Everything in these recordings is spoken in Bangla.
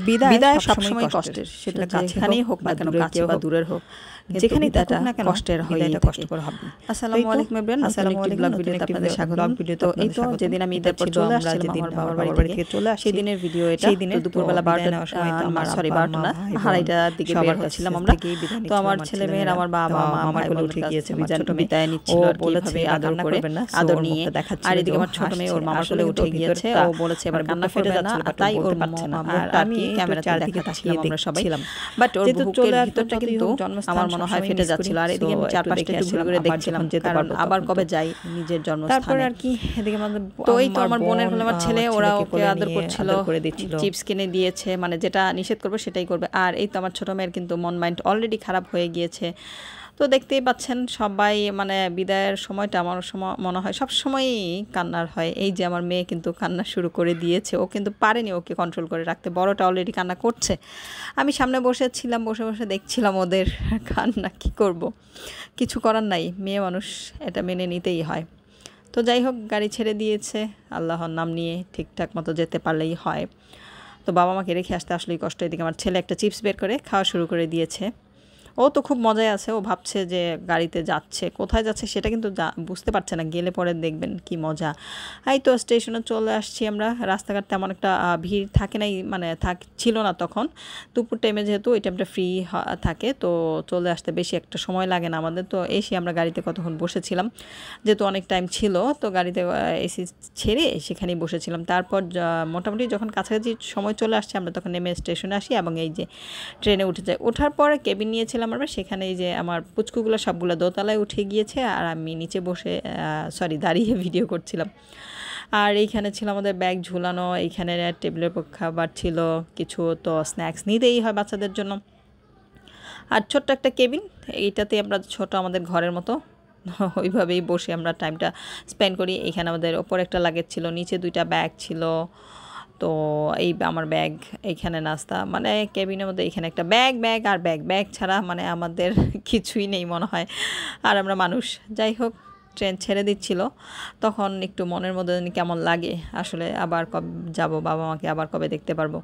বিদায় সবসময় কষ্টের, সেটা যেখানেই হোক না কেন, কাছে বা দূরের হোক, যেখানেই থাকুক না কেন কষ্টের হয়, এটা কষ্টকর হবে। আসসালামু আলাইকুম এভরিওয়ান, আসসালামু আলাইকুম। ব্লগ ভিডিওতে আপনাদের স্বাগত। ব্লগ ভিডিওতে এই তো যেদিন আমি ঈদের পর চলে আসছিলাম আমার বাবার বাড়ি থেকে চলে আসি, সেই দিনের ভিডিও এটা। সেই দিনের দুপুরবেলা 12টা নেওয়ার সময় তো আমার 12টা না 2:30টার দিকে বের হচ্ছিলাম আমরা। তো আমার ছেলে মেয়ের, আমার বাবা মা আমার কোলে উঠে গিয়েছে, ছোট বিদায় নিচ্ছিল, বলেছে আদর করে, আদর নিয়ে। আর এদিকে আমার ছোট মেয়ে ওর মামার কোলে উঠে গিয়েছে, ও বলেছে এবার কান্না করবে না, তাই ওর পারছে না। আর আমি ক্যামেরাতে দেখাচ্ছিলাম আমরা সবাই, বাট ওর বুকের ভিতরটা কিন্তু আমার মনে হয় ফেটে যাচ্ছিল। আর এদিকে আমি 4-5টা শুরু করে দেখছিলাম যেতে পারবো, আবার কবে যাই নিজের জন্মস্থানে। তারপর আর কি এদিকে আমাদের তো এই তো আমার বোনের হলো, আমার ছেলে, ওরা ওকে আদর করছিল, চিপস কিনে দিয়েছে, মানে যেটা নিষেধ করবে সেটাই করবে। আর এই তো আমার ছোট মেয়ের কিন্তু মন মাইন্ড অলরেডি খারাপ হয়ে গিয়েছে। তো দেখতেই পাচ্ছেন সবাই, মানে বিদায়ের সময়টা আমার মনে হয় সব সময়ই কান্নার হয়। এই যে আমার মেয়ে কিন্তু কান্না শুরু করে দিয়েছে, ও কিন্তু পারেনি ওকে কন্ট্রোল করে রাখতে, বড়টা অলরেডি কান্না করছে। আমি সামনে বসেছিলাম, বসে বসে দেখছিলাম ওদের কান্না। কি করব, কিছু করার নাই, মেয়ে মানুষ, এটা মেনে নিতেই হয়। তো যাই হোক, গাড়ি ছেড়ে দিয়েছে, আল্লাহর নাম নিয়ে ঠিকঠাক মতো যেতে পারলেই হয়। তো বাবা মাকে রেখে আসতে আসলেই কষ্ট। এদিকে আমার ছেলে একটা চিপস বের করে খাওয়া শুরু করে দিয়েছে। ও তো খুব মজায় আছে, ও ভাবছে যে গাড়িতে যাচ্ছে, কোথায় যাচ্ছে সেটা কিন্তু বুঝতে পারছে না, গেলে পরে দেখবেন কি মজা। এই তো স্টেশনে চলে আসছি আমরা। রাস্তাঘাট তেমন একটা ভিড় থাকে নাই, মানে ছিল না তখন, দুপুর টাইমে যেহেতু ওই টাইমটা ফ্রি থাকে, তো চলে আসতে বেশি একটা সময় লাগে না আমাদের। তো এসে আমরা গাড়িতে কতক্ষণ বসেছিলাম, যেহেতু অনেক টাইম ছিল, তো গাড়িতে এসি ছেড়ে সেখানেই বসেছিলাম। তারপর মোটামুটি যখন কাছাকাছি সময় চলে আসছে, আমরা তখন নেমে স্টেশনে আসি এবং এই যে ট্রেনে উঠে যাই। ওঠার পরে কেবিন নিয়েছিলাম আমরা, সেখানে এই যে আমার পুচকুগুলো সবগুলো দোতলায় উঠে গিয়েছে, আর আমি নিচে বসে দাঁড়িয়ে ভিডিও করছিলাম। আর এইখানে ছিল আমাদের ব্যাগ ঝুলানো, এইখানে টেবিলের পর খাবার ছিল, কিছু তো স্ন্যাক্স নিতেই হয় বাচ্চাদের জন্য। আর ছোট্ট একটা কেবিন, এইটাতে আমরা ছোট আমাদের ঘরের মতো ওইভাবেই বসে আমরা টাইমটা স্পেন্ড করি। এখানে আমাদের ওপর একটা লাগেজ ছিল, নিচে 2টা ব্যাগ ছিল। তো এই আমার ব্যাগ, এইখানে নাস্তা, মানে কেবিনের মধ্যে এখানে একটা ব্যাগ আর ব্যাগ ছাড়া মানে আমাদের কিছুই নেই মনে হয়। আর আমরা মানুষ। যাই হোক, ট্রেন ছেড়ে দিচ্ছিল, তখন একটু মনের মধ্যে কেমন লাগে, আসলে আবার কবে যাব, বাবা মাকে আবার কবে দেখতে পারবো।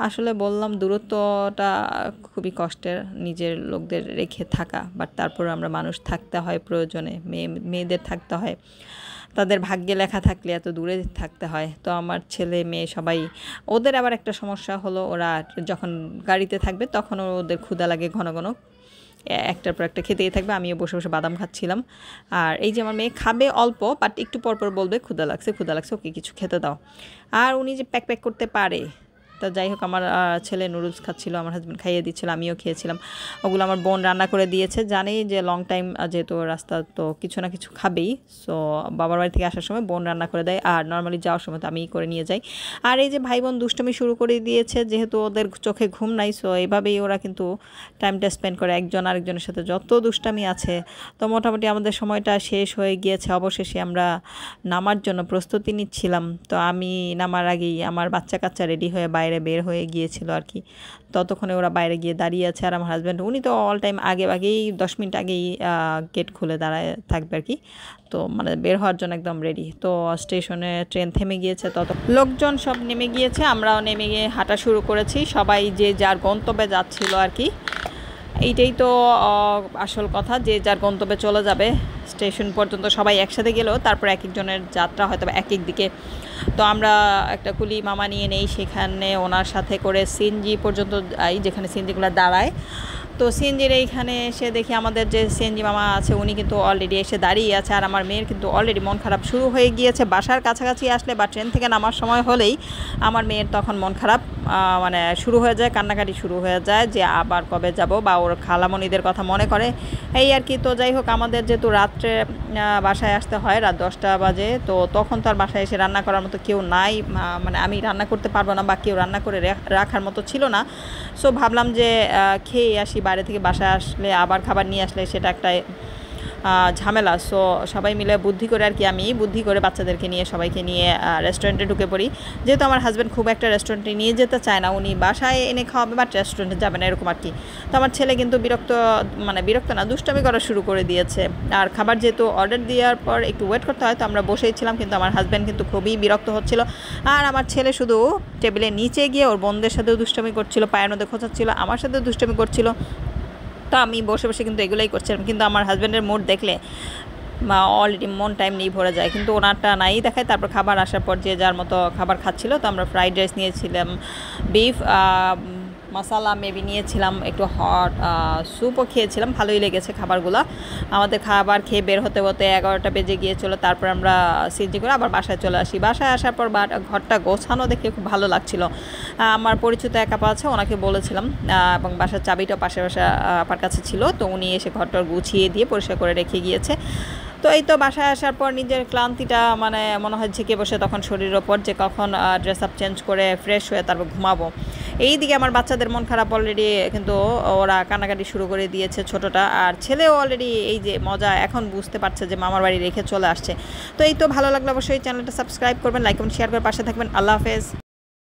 আসলে বললাম দূরত্বটা খুবই কষ্টের, নিজের লোকদের রেখে থাকা, বাট তারপর আমরা মানুষ, থাকতে হয় প্রয়োজনে, মেয়েদের থাকতে হয়, তাদের ভাগ্যে লেখা থাকলে এত দূরে থাকতে হয়। তো আমার ছেলে মেয়ে সবাই, ওদের আবার একটা সমস্যা হলো, ওরা যখন গাড়িতে থাকবে তখন ওদের ক্ষুধা লাগে ঘন ঘন, একটার পর একটা খেতেই থাকবে। আমিও বসে বসে বাদাম খাচ্ছিলাম। আর এই যে আমার মেয়ে খাবে অল্প, বাট একটু পরপর বলবে ক্ষুধা লাগছে, ওকে কিছু খেতে দাও। আর উনি যে প্যাক করতে পারে। তা যাই হোক, আমার ছেলে নুডলস খাচ্ছিল, আমার হাজব্যান্ড খাইয়ে দিচ্ছিল, আমিও খেয়েছিলাম। ওগুলো আমার বোন রান্না করে দিয়েছে, জানি যে লং টাইম যেহেতু রাস্তা, তো কিছু না কিছু খাবেই। সো বাবার বাড়ি থেকে আসার সময় বোন রান্না করে দেয়, আর নর্মালি যাওয়ার সময় তো আমিই করে নিয়ে যাই। আর এই যে ভাই বোন দুষ্টমি শুরু করে দিয়েছে, যেহেতু ওদের চোখে ঘুম নাই, সো এইভাবেই ওরা কিন্তু টাইমটা স্পেন্ড করে, একজন আরেকজনের সাথে যত দুষ্টামি আছে। তো মোটামুটি আমাদের সময়টা শেষ হয়ে গিয়েছে, অবশেষে আমরা নামার জন্য প্রস্তুতি নিচ্ছিলাম। তো আমি নামার আগেই আমার বাচ্চা কাচ্চা রেডি হয়ে বাইরে বের হয়ে গিয়েছিল আর কি। ততক্ষণে ওরা বাইরে গিয়ে দাঁড়িয়ে আছে, আর আমার হাজব্যান্ড উনি তো অল টাইম আগেই 10 মিনিট আগেই গেট খুলে দাঁড়ায় থাকবে আর কি। তো মানে বের হওয়ার জন্য একদম রেডি। তো স্টেশনে ট্রেন থেমে গিয়েছে, তত লোকজন সব নেমে গিয়েছে, আমরাও নেমে গিয়ে হাঁটা শুরু করেছি, সবাই যে যার গন্তব্যে যাচ্ছিল আর কি। এইটাই তো আসল কথা, যে যার গন্তব্যে চলে যাবে। স্টেশন পর্যন্ত সবাই একসাথে গেলেও তারপর এক একজনের যাত্রা হয়তো এক এক দিকে। তো আমরা একটা কুলি মামা নিয়ে নেই, সেখানে ওনার সাথে করে সিএনজি পর্যন্ত যাই, যেখানে সিএনজিগুলো দাঁড়ায়। তো সিএনজির এইখানে এসে দেখি আমাদের যে সিএনজি মামা আছে উনি কিন্তু অলরেডি এসে দাঁড়িয়ে আছে। আর আমার মেয়ের কিন্তু অলরেডি মন খারাপ শুরু হয়ে গিয়েছে, বাসার কাছাকাছি আসলে বা ট্রেন থেকে নামার সময় হলেই আমার মেয়ের তখন মন খারাপ মানে শুরু হয়ে যায়, কান্নাকাটি শুরু হয়ে যায়, যে আবার কবে যাব, বা ওর খালামণিদের কথা মনে করে, এই আর কি। তো যাই হোক, আমাদের যেহেতু রাত্রে বাসায় আসতে হয়, রাত 10টা বাজে, তো তখন তো আর বাসায় এসে রান্না করার মতো কেউ নাই, মানে আমি রান্না করতে পারবো না, বা কেউ রান্না করে রাখার মতো ছিল না। সো ভাবলাম যে খেয়ে আসি, বাইরে থেকে বাসায় আসলে আবার খাবার নিয়ে আসলে সেটা একটা ঝামেলা। সো সবাই মিলে বুদ্ধি করে আর কি, আমি বুদ্ধি করে বাচ্চাদেরকে নিয়ে সবাইকে নিয়ে রেস্টুরেন্টে ঢুকে পড়ি। যেহেতু আমার হাজব্যান্ড খুব একটা রেস্টুরেন্টে নিয়ে যেতে চায় না, উনি বাসায় এনে খাওয়াবে বাট রেস্টুরেন্টে যাবে না এরকম আর কি। তো আমার ছেলে কিন্তু বিরক্ত না, দুষ্টামি করা শুরু করে দিয়েছে। আর খাবার যেহেতু অর্ডার দেওয়ার পর একটু ওয়েট করতে হয়, তো আমরা বসেই ছিলাম, কিন্তু আমার হাজব্যান্ড কিন্তু খুবই বিরক্ত হচ্ছিল। আর আমার ছেলে শুধু টেবিলের নিচে গিয়ে ওর বোনদের সাথেও দুষ্টামি করছিল, পায়ের মধ্যে খোঁচাচ্ছিল, আমার সাথেও দুষ্টামি করছিল। তো আমি বসে বসে কিন্তু এগুলোই করছিলাম, কিন্তু আমার হাজব্যান্ডের মুড দেখলে অলরেডি মন টাইম নেই ভরে যায়, কিন্তু ওনারটা নাই দেখায়। তারপর খাবার আসার পর যে যার মতো খাবার খাচ্ছিল। তো আমরা ফ্রাইড রাইস নিয়েছিলাম, বিফ মশালা মেবি নিয়েছিলাম, একটু হট স্যুপও খেয়েছিলাম, ভালোই লেগেছে খাবারগুলো। আমাদের খাবার খেয়ে বের হতে হতে 11টা বেজে গিয়েছিলো। তারপর আমরা সিনজি করে আবার বাসায় চলে আসি। বাসায় আসার পর ঘরটা গোছানো দেখে খুব ভালো লাগছিল। আমার পরিচিত এক আপা আছে, ওনাকে বলেছিলাম, এবং বাসার চাবিটা পাশে আপার কাছে ছিল, তো উনি এসে ঘরটা গুছিয়ে দিয়ে পরিষ্কার করে রেখে গিয়েছে। তো এই তো বাসায় আসার পর নিজের ক্লান্তিটা মনে হয় ঝেঁকে বসে তখন শরীরের ওপর, যে কখন ড্রেস আপ চেঞ্জ করে ফ্রেশ হয়ে তারপর ঘুমাবো। এই দিকে আমার বাচ্চাদের মন খারাপ অলরেডি, কিন্তু ওরা কান্নাকাটি শুরু করে দিয়েছে ছোটোটা। আর ছেলেও অলরেডি এই যে মজা এখন বুঝতে পারছে যে মামার বাড়ি রেখে চলে আসছে। তো এই তো ভালো লাগলে অবশ্যই চ্যানেলটা সাবস্ক্রাইব করবেন, লাইক এবং শেয়ার করে পাশে থাকবেন। আল্লাহ হাফেজ।